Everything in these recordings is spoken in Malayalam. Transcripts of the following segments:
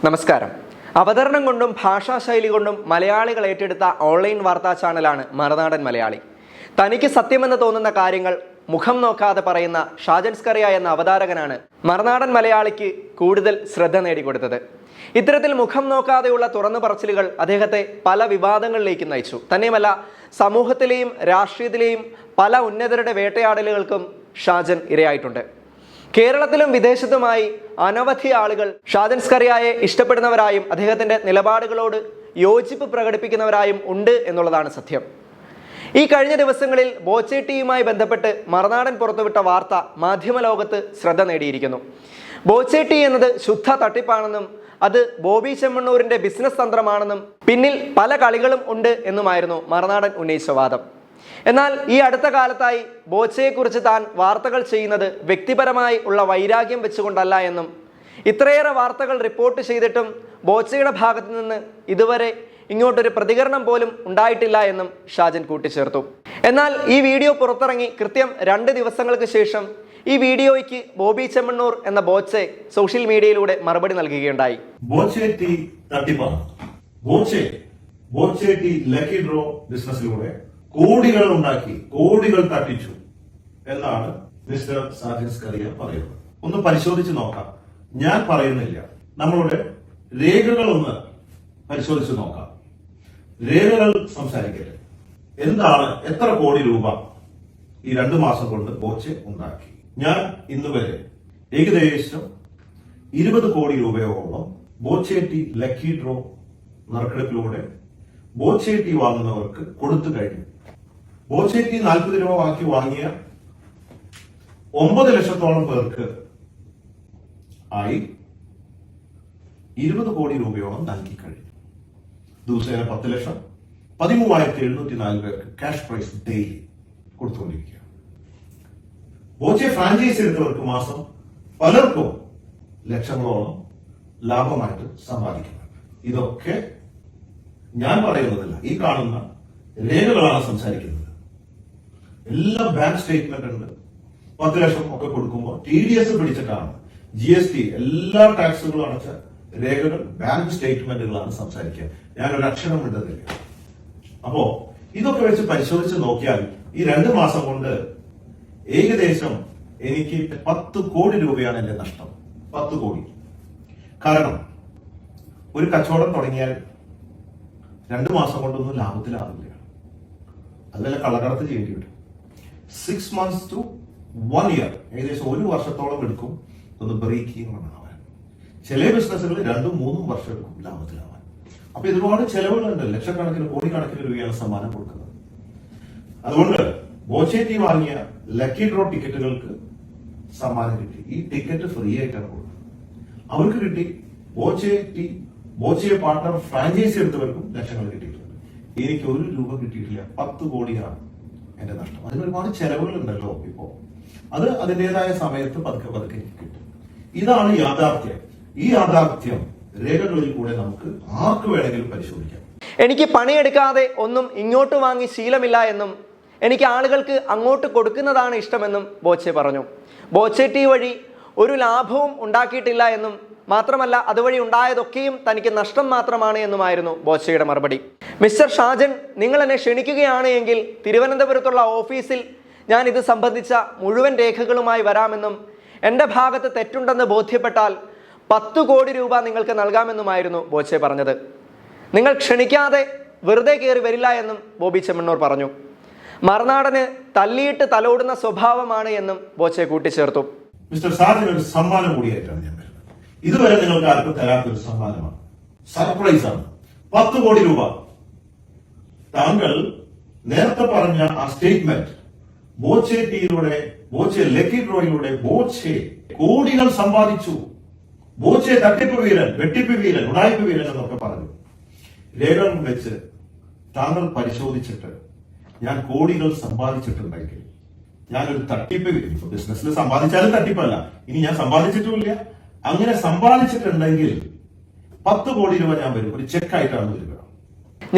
നമസ്കാരം. അവതരണം കൊണ്ടും ഭാഷാശൈലി കൊണ്ടും മലയാളികൾ ഏറ്റെടുത്ത ഓൺലൈൻ വാർത്താ ചാനലാണ് മറുനാടൻ മലയാളി. തനിക്ക് സത്യമെന്ന് തോന്നുന്ന കാര്യങ്ങൾ മുഖം നോക്കാതെ പറയുന്ന ഷാജൻ സ്കറിയ എന്ന അവതാരകനാണ് മറുനാടൻ മലയാളിക്ക് കൂടുതൽ ശ്രദ്ധ നേടിക്കൊടുത്തത്. ഇത്തരത്തിൽ മുഖം നോക്കാതെയുള്ള തുറന്നു പറച്ചിലുകൾ അദ്ദേഹത്തെ പല വിവാദങ്ങളിലേക്ക് നയിച്ചു. തന്നെയുമല്ല, സമൂഹത്തിലെയും രാഷ്ട്രീയത്തിലെയും പല ഉന്നതരുടെ വേട്ടയാടലുകൾക്കും ഷാജൻ ഇരയായിട്ടുണ്ട്. കേരളത്തിലും വിദേശത്തുമായി അനവധി ആളുകൾ ഷാജൻ സ്കറിയയെ ഇഷ്ടപ്പെടുന്നവരായും അദ്ദേഹത്തിൻ്റെ നിലപാടുകളോട് യോജിപ്പ് പ്രകടിപ്പിക്കുന്നവരായും ഉണ്ട് എന്നുള്ളതാണ് സത്യം. ഈ കഴിഞ്ഞ ദിവസങ്ങളിൽ ബോച്ചേട്ടിയുമായി ബന്ധപ്പെട്ട് മറുനാടൻ പുറത്തുവിട്ട വാർത്ത മാധ്യമലോകത്ത് ശ്രദ്ധ നേടിയിരിക്കുന്നു. ബോച്ചേട്ടി എന്നത് ശുദ്ധ തട്ടിപ്പാണെന്നും അത് ബോബി ചെമ്മണ്ണൂരിൻ്റെ ബിസിനസ് തന്ത്രമാണെന്നും പിന്നിൽ പല കളികളും ഉണ്ട് എന്നുമായിരുന്നു മറുനാടൻ ഉന്നയിച്ച വാദം. എന്നാൽ ഈ അടുത്ത കാലത്തായി ബോച്ചയെക്കുറിച്ച് താൻ വാർത്തകൾ ചെയ്യുന്നത് വ്യക്തിപരമായി ഉള്ള വൈരാഗ്യം വെച്ചുകൊണ്ടല്ല എന്നും ഇത്രയേറെ വാർത്തകൾ റിപ്പോർട്ട് ചെയ്തിട്ടും ബോച്ചയുടെ ഭാഗത്തു നിന്ന് ഇതുവരെ ഇങ്ങോട്ടൊരു പ്രതികരണം പോലും ഉണ്ടായിട്ടില്ല എന്നും ഷാജൻ കൂട്ടിച്ചേർത്തു. എന്നാൽ ഈ വീഡിയോ പുറത്തിറങ്ങി കൃത്യം 2 ദിവസങ്ങൾക്ക് ശേഷം ഈ വീഡിയോയ്ക്ക് ബോബി ചെമ്മണ്ണൂർ എന്ന ബോച്ചെ സോഷ്യൽ മീഡിയയിലൂടെ മറുപടി നൽകുകയുണ്ടായി. ബോച്ചേട്ടി ലക്കി ഡ്രോ ബിസിനസ്സിലൂടെ കോടികൾ ഉണ്ടാക്കി, കോടികൾ തട്ടിച്ചു എന്നാണ് മിസ്റ്റർ ഷാജൻ സ്കറിയ പറയുന്നത്. ഒന്ന് പരിശോധിച്ച് നോക്കാം. ഞാൻ പറയുന്നില്ല, നമ്മളുടെ രേഖകൾ ഒന്ന് പരിശോധിച്ച് നോക്കാം. രേഖകൾ സംസാരിക്കട്ടെ. എന്താണ്, എത്ര കോടി രൂപ ഈ 2 മാസം കൊണ്ട് ബോച്ചെ ഉണ്ടാക്കി? ഞാൻ ഇന്ന് വരെ ഏകദേശം 20 കോടി രൂപയോളം ബോച്ചേട്ടി ലക്കി ഡ്രോ നറുക്കെടുപ്പിലൂടെ ബോച്ചേട്ടി വാങ്ങുന്നവർക്ക് കൊടുത്തു കഴിഞ്ഞു. ബോച്ചേട്ടി 40 രൂപ ആക്കി വാങ്ങിയ 9 ലക്ഷത്തോളം പേർക്ക് ആയി 20 കോടി രൂപയോളം നൽകി കഴിഞ്ഞു. ദിവസേന 10 ലക്ഷം, 13,704 പേർക്ക് ക്യാഷ് പ്രൈസ് ഡെയിലി കൊടുത്തുകൊണ്ടിരിക്കുകയാണ്. ബോച്ചെ ഫ്രാഞ്ചൈസി എടുത്തവർക്ക് മാസം പലർക്കും ലക്ഷങ്ങളോളം ലാഭമായിട്ട് സമ്പാദിക്കുന്നുണ്ട്. ഇതൊക്കെ ഞാൻ പറയുന്നതല്ല, ഈ കാണുന്ന രേഖകളാണ് സംസാരിക്കുന്നത്. എല്ലാ ബാങ്ക് സ്റ്റേറ്റ്മെന്റ് ഉണ്ട്. 10 ലക്ഷം ഒക്കെ കൊടുക്കുമ്പോൾ TDS പിടിച്ചിട്ടാണ്, GST എല്ലാ ടാക്സുകളും അടച്ച രേഖകൾ, ബാങ്ക് സ്റ്റേറ്റ്മെന്റുകളാണ് സംസാരിക്കുക. ഞാനൊരു അക്ഷരം ഇടുന്നില്ല. അപ്പോ ഇതൊക്കെ വെച്ച് പരിശോധിച്ച് നോക്കിയാൽ ഈ 2 മാസം കൊണ്ട് ഏകദേശം എനിക്ക് 10 കോടി രൂപയാണ് എന്റെ നഷ്ടം. 10 കോടി. കാരണം ഒരു കച്ചവടം തുടങ്ങിയാൽ 2 മാസം കൊണ്ടൊന്നും ലാഭത്തിലാവില്ല. അതുപോലെ കള്ളക്കടത്ത് ചെയ്യേണ്ടി വരും. 6 months to 1 year, ഏകദേശം 1 വർഷത്തോളം എടുക്കും ഒന്ന് ബ്രേക്ക് ആവാൻ. ചില ബിസിനസ്സുകൾ 2-3 വർഷം എടുക്കും ലാഭത്തിലാവാൻ. അപ്പൊ ഒരുപാട് ചെലവുകളുണ്ട്. ലക്ഷക്കണക്കിന് കോടിക്കണക്കിന് രൂപയാണ് സമ്മാനം കൊടുക്കുന്നത്. അതുകൊണ്ട് ബോച്ചേട്ടി വാങ്ങിയ ലക്കി ഡ്രോ ടിക്കറ്റുകൾക്ക് സമ്മാനം കിട്ടി. ഈ ടിക്കറ്റ് ഫ്രീ ആയിട്ടാണ് കൊടുക്കുന്നത്. അവർക്ക് കിട്ടി. ബോച്ചെ പാർട്ണർ ഫ്രാഞ്ചൈസി എടുത്തവർക്കും ലക്ഷങ്ങൾ കിട്ടിയിട്ടുണ്ട്. എനിക്ക് 1 രൂപ കിട്ടിയിട്ടില്ല. 10 കോടിയാണ് എന്റെ നഷ്ടം. അതിന് ഒരുപാട് ചെലവുകളുണ്ടല്ലോ. ഇപ്പോ അത് അതിൻ്റെതായ സമയത്ത് പതുക്കെ പതുക്കെ കിട്ടും. ഇതാണ് യാഥാർത്ഥ്യം. ഈ യാഥാർത്ഥ്യം രേഖകളിൽ കൂടെ നമുക്ക് ആർക്ക് വേണമെങ്കിലും പരിശോധിക്കാം. എനിക്ക് പണിയെടുക്കാതെ ഒന്നും ഇങ്ങോട്ട് വാങ്ങി ശീലമില്ല എന്നും എനിക്ക് ആളുകൾക്ക് അങ്ങോട്ട് കൊടുക്കുന്നതാണ് ഇഷ്ടമെന്നും ബോച്ചെ പറഞ്ഞു. ബോച്ചേട്ടി വഴി ഒരു ലാഭവും ഉണ്ടാക്കിയിട്ടില്ല എന്നും മാത്രമല്ല അതുവഴി ഉണ്ടായതൊക്കെയും തനിക്ക് നഷ്ടം മാത്രമാണ് എന്നുമായിരുന്നു ബോച്ചയുടെ മറുപടി. മിസ്റ്റർ ഷാജൻ, നിങ്ങൾ എന്നെ ക്ഷണിക്കുകയാണ് എങ്കിൽ തിരുവനന്തപുരത്തുള്ള ഓഫീസിൽ ഞാൻ ഇത് സംബന്ധിച്ച മുഴുവൻ രേഖകളുമായി വരാമെന്നും എൻ്റെ ഭാഗത്ത് തെറ്റുണ്ടെന്ന് ബോധ്യപ്പെട്ടാൽ 10 കോടി രൂപ നിങ്ങൾക്ക് നൽകാമെന്നുമായിരുന്നു ബോച്ചെ പറഞ്ഞത്. നിങ്ങൾ ക്ഷണിക്കാതെ വെറുതെ കയറി വരില്ല എന്നും ബോബി ചെമ്മണ്ണൂർ പറഞ്ഞു. മറുനാടന് തല്ലിയിട്ട് തലോടുന്ന സ്വഭാവമാണ് എന്നും ബോച്ചെ കൂട്ടിച്ചേർത്തു. മിസ്റ്റർ ഷാജൻ ഒരു സമ്മാനം കൂടിയായിട്ടാണ് ഞാൻ വരുന്നത്. ഇതുവരെ നിങ്ങൾക്ക് ആർക്കും തരാത്തൊരു സമ്മാനമാണ്. സർപ്രൈസ് ആണ്. 10 കോടി രൂപ. താങ്കൾ നേരത്തെ പറഞ്ഞ ആ സ്റ്റേറ്റ്മെന്റ്, ബോച്ചെ ലക്കി ഡ്രോയിലൂടെ ബോച്ചെ കോടികൾ സമ്പാദിച്ചു, ബോച്ചെ തട്ടിപ്പ് വീരൻ, വെട്ടിപ്പ് വീരൻ, ഉടായ്പ വീരൻ എന്നൊക്കെ പറഞ്ഞു. രേഖകൾ വെച്ച് താങ്കൾ പരിശോധിച്ചിട്ട് ഞാൻ കോടികൾ സമ്പാദിച്ചിട്ടുണ്ടെങ്കിൽ ഞാനൊരു തട്ടിപ്പ് വീരൻ. ബിസിനസ്സിൽ സമ്പാദിച്ചാലും തട്ടിപ്പല്ല. ഇനി ഞാൻ സമ്പാദിച്ചിട്ടുമില്ല. അങ്ങനെ സമ്പാദിച്ചിട്ടുണ്ടെങ്കിൽ 10 കോടി രൂപ ഞാൻ വരും. ഒരു ചെക്കായിട്ടാണ് വരിക.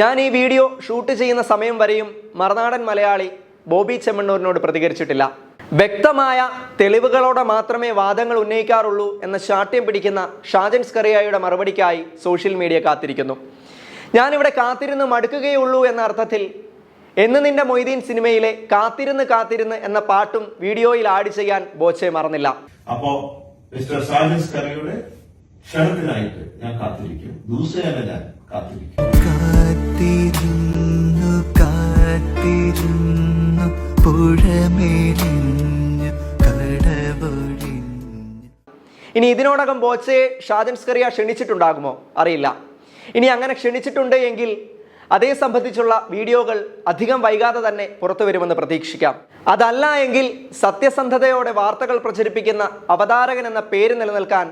ഞാൻ ഈ വീഡിയോ ഷൂട്ട് ചെയ്യുന്ന സമയം വരെയും മറുനാടൻ മലയാളി ബോബി ചെമ്മണ്ണൂരിനോട് പ്രതികരിച്ചിട്ടില്ല. വ്യക്തമായ തെളിവുകളോടെ മാത്രമേ വാദങ്ങൾ ഉന്നയിക്കാറുള്ളൂ എന്ന ശാഠ്യം പിടിക്കുന്ന ഷാജൻ സ്കറിയയുടെ മറുപടിക്കായി സോഷ്യൽ മീഡിയ കാത്തിരിക്കുന്നു. ഞാനിവിടെ കാത്തിരുന്ന് മടുക്കുകയുള്ളൂ എന്ന അർത്ഥത്തിൽ എന്ന് നിന്റെ മൊയ്തീൻ സിനിമയിലെ കാത്തിരുന്ന് കാത്തിരുന്ന് എന്ന പാട്ടും വീഡിയോയിൽ ആഡ് ചെയ്യാൻ ബോച്ചെ മറന്നില്ല. അപ്പോ മിസ്റ്റർ ഷാജൻ സ്കറിയയുടെ ക്ഷണത്തിനായിട്ട് ഞാൻ കാത്തിരിക്കും. ദിവസേന ഞാൻ കാത്തിരിക്കും. കാത്തിരുന്നു കാത്തിരുന്നു പുഴമേലിഞ്ഞു കടവൊഴിഞ്ഞു. ഇനി ഇതിനോടകം ബോച്ചയെ ഷാജൻ സ്കറിയ ക്ഷണിച്ചിട്ടുണ്ടാകുമോ അറിയില്ല. ഇനി അങ്ങനെ ക്ഷണിച്ചിട്ടുണ്ട് എങ്കിൽ അതേ സംബന്ധിച്ചുള്ള വീഡിയോകൾ അധികം വൈകാതെ തന്നെ പുറത്തു വരുമെന്ന് പ്രതീക്ഷിക്കാം. അതല്ല എങ്കിൽ സത്യസന്ധതയോടെ വാർത്തകൾ പ്രചരിപ്പിക്കുന്ന അവതാരകൻ എന്ന പേര് നിലനിൽക്കാൻ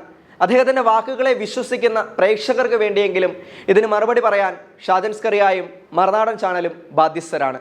അദ്ദേഹത്തിൻ്റെ വാക്കുകളെ വിശ്വസിക്കുന്ന പ്രേക്ഷകർക്ക് വേണ്ടിയെങ്കിലും ഇതിന് മറുപടി പറയാൻ ഷാജൻ സ്കറിയയും മറുനാടൻ ചാനലും ബാധ്യസ്ഥരാണ്.